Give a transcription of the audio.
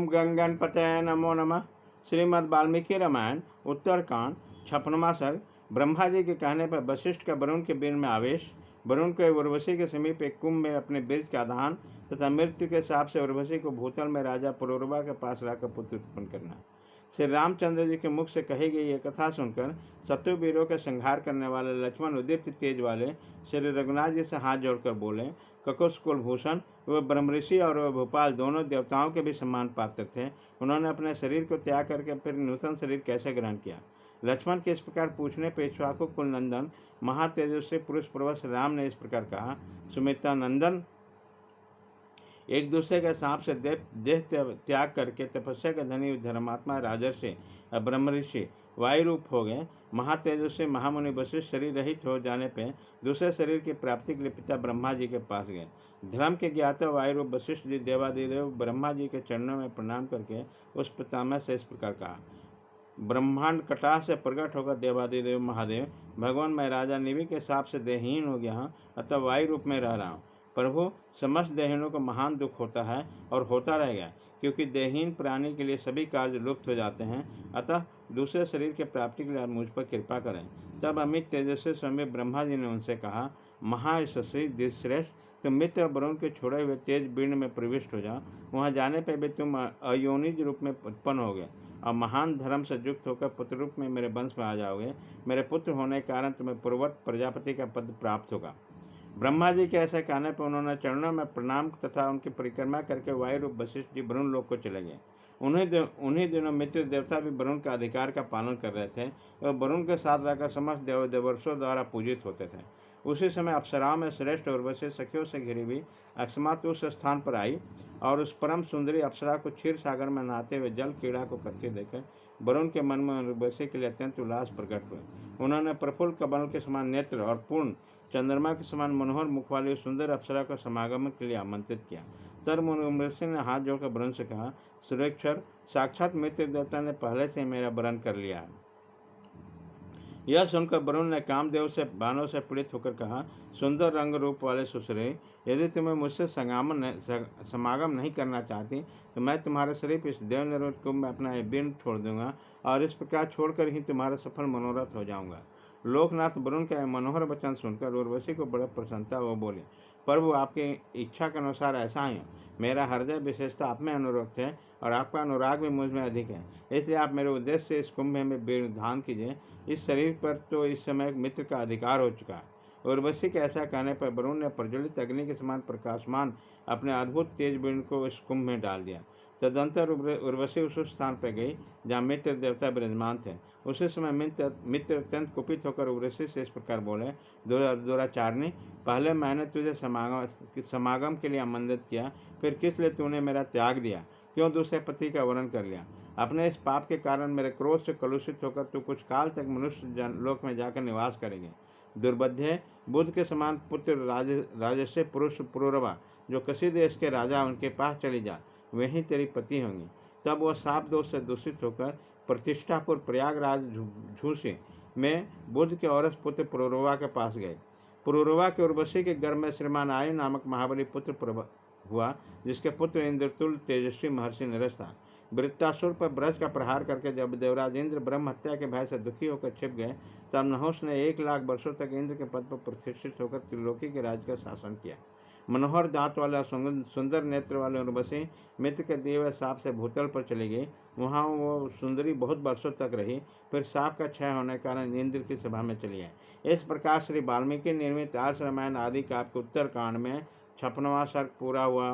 ओम गंगणपतये नमो नमः। श्रीमद् वाल्मीकि रामायण उत्तरकांड 56वां सर्ग। ब्रह्मा जी के कहने पर वशिष्ठ का वरुण के बीच में आवेश। वरुण को उर्वशी के समीप एक कुंभ में अपने बीज का दान तथा मृत्यु के शाप से उर्वशी को भूतल में राजा पुरूरवा के पास लाकर पुत्र उत्पन्न करना। श्री रामचंद्र जी के मुख से कही गई यह कथा सुनकर शत्रु वीरों का संहार करने वाले लक्ष्मण उदीप्त तेज वाले श्री रघुनाथ जी से हाथ जोड़कर बोले, ककुश कुलभूषण वह ब्रह्मऋषि और वह भोपाल दोनों देवताओं के भी सम्मान पात्र थे। उन्होंने अपने शरीर को त्याग करके फिर नूतन शरीर कैसे ग्रहण किया? लक्ष्मण के इस प्रकार पूछने पर इक्ष्वाकु कुलनंदन महातेजस्वी पुरुष प्रवश राम ने इस प्रकार कहा, सुमित्रा नंदन, एक दूसरे के सांप से देह त्याग करके तपस्या के धनी धर्मात्मा राजर्षि ब्रह्मऋषि वायु रूप हो गए। महातेजस्वी महामुनि वशिष्ठ शरीर रहित हो जाने पर दूसरे शरीर की प्राप्ति के लिए पिता ब्रह्मा जी के पास गए। धर्म के ज्ञाता वायु रूप वशिष्ठ जी देवादिदेव ब्रह्मा जी के चरणों में प्रणाम करके उस पितामह से इस प्रकार कहा, ब्रह्मांड कटाह से प्रकट होकर देवादिदेव महादेव, भगवान मैं राजा निवि के साप से देहहीन हो गया हूँ, अतः वायु रूप में रह रहा हूँ। प्रभु, समस्त देहीनों को महान दुख होता है और होता रहेगा, क्योंकि देहीन प्राणी के लिए सभी कार्य लुप्त हो जाते हैं। अतः दूसरे शरीर के प्राप्ति के लिए आप मुझ पर कृपा करें। तब अमित तेजस्वी स्वामी ब्रह्मा जी ने उनसे कहा, महायशस्वी दिश्रेष्ठ, तुम मित्र वरुण के छोड़े हुए तेज बीर्ण में प्रविष्ट हो जाओ। वहाँ जाने पर भी तुम अयोनिज रूप में उत्पन्न होगे और महान धर्म से युक्त होकर पुत्र रूप में मेरे वंश में आ जाओगे। मेरे पुत्र होने के कारण तुम्हें पूर्ववत प्रजापति का पद प्राप्त होगा। ब्रह्मा जी के ऐसे कहने पर उन्होंने चरणों में प्रणाम तथा उनकी परिक्रमा करके वायु रूप वशिष्ठ जी वरुण लोक को चले गए। उन्हीं दिनों मित्र देवता भी वरुण का अधिकार का पालन कर रहे थे और वरुण के साथ रहकर समस्त देवर्षों द्वारा पूजित होते थे। उसी समय अप्सराओं में श्रेष्ठ उर्वशी सखियों से घिरी हुई अकस्मात उस स्थान पर आई और उस परम सुंदरी अप्सरा को क्षीर सागर में नहाते हुए जल क्रीड़ा को करते देकर वरुण के मन में उर्वशी के लिए अत्यंत उल्लास प्रकट हुए। उन्होंने प्रफुल्ल कमल के समान नेत्र और पूर्ण चंद्रमा के समान मनोहर मुख वाली सुंदर अप्सरा को समागम के लिए आमंत्रित किया। तब उर्वशी ने हाथ जोड़कर वरुण से कहा, सुरेश्वर, साक्षात मित्र देवता ने पहले से मेरा वरण कर लिया है। यह सुनकर वरुण ने कामदेव से बाणों से पीड़ित होकर कहा, सुंदर रंग रूप वाले सुसरे, यदि तुम्हें मुझसे समागम नहीं करना चाहती तो मैं तुम्हारे शरीर इस देव निर्मित कुंभ में अपना बीन छोड़ दूंगा और इस प्रकार छोड़कर ही तुम्हारा सफल मनोरथ हो जाऊंगा। लोकनाथ वरुण का मनोहर वचन सुनकर उर्वशी को बड़ा प्रसन्नता वो बोले, प्रभु, आपकी इच्छा के अनुसार ऐसा ही मेरा हृदय विशेषता आप में अनुरक्त है और आपका अनुराग भी मुझ में अधिक है, इसलिए आप मेरे उद्देश्य से इस कुंभ में विधान कीजिए। इस शरीर पर तो इस समय मित्र का अधिकार हो चुका है। उर्वशी के ऐसा कहने पर वरुण ने प्रज्वलित अग्नि के समान प्रकाशमान अपने अद्भुत तेज बीन को इस कुंभ में डाल दिया। तदंतर उर्वशी उस स्थान पर गई जहाँ मित्र देवता विराजमान थे। उसी समय मित्र अत्यंत कुपित होकर उर्वशी से इस प्रकार बोले, दुराचारणी, पहले मैंने तुझे समागम के लिए आमंत्रित किया, फिर किस लिए तूने मेरा त्याग दिया? क्यों दूसरे पति का वर्ण कर लिया? अपने इस पाप के कारण मेरे क्रोध से कलुषित होकर तू कुछ काल तक मनुष्य लोक में जाकर निवास करेंगे। दुर्बुद्धे, बुद्ध के समान पुत्र राजस्य पुरुष पुरूरवा, जो किसी देश के राजा उनके पास चली जा, वही तेरी पति होंगी। तब वह साप दोष से दूषित होकर प्रतिष्ठापुर प्रयागराज झूसी में बुद्ध के औरस पुत्र पुरूरवा के पास गए। पुरूरवा के उर्वशी के गर्भ में श्रीमान आयु नामक महाबली पुत्र हुआ, जिसके पुत्र इंद्रतुल तेजस्वी महर्षि नरेश था। वृत्तासुर पर ब्रज का प्रहार करके जब देवराज इंद्र ब्रह्म हत्या के भय से दुखी होकर छिप गए, तब नहुष ने 1 लाख वर्षों तक इंद्र के पद पर प्रतिष्ठित होकर त्रिलोकी के राज्य का शासन किया। मनोहर दांत वाला सुंदर नेत्र वाले उर्वशी मित्र के दिए हुए साप से भूतल पर चली गई। वहाँ वो सुंदरी बहुत वर्षों तक रही, फिर साप का क्षय होने के कारण इंद्र की सभा में चली आई। इस प्रकार श्री वाल्मीकि निर्मित आर्ष रामायण आदि काव्य के उत्तरकांड में 56वां सर्ग पूरा हुआ।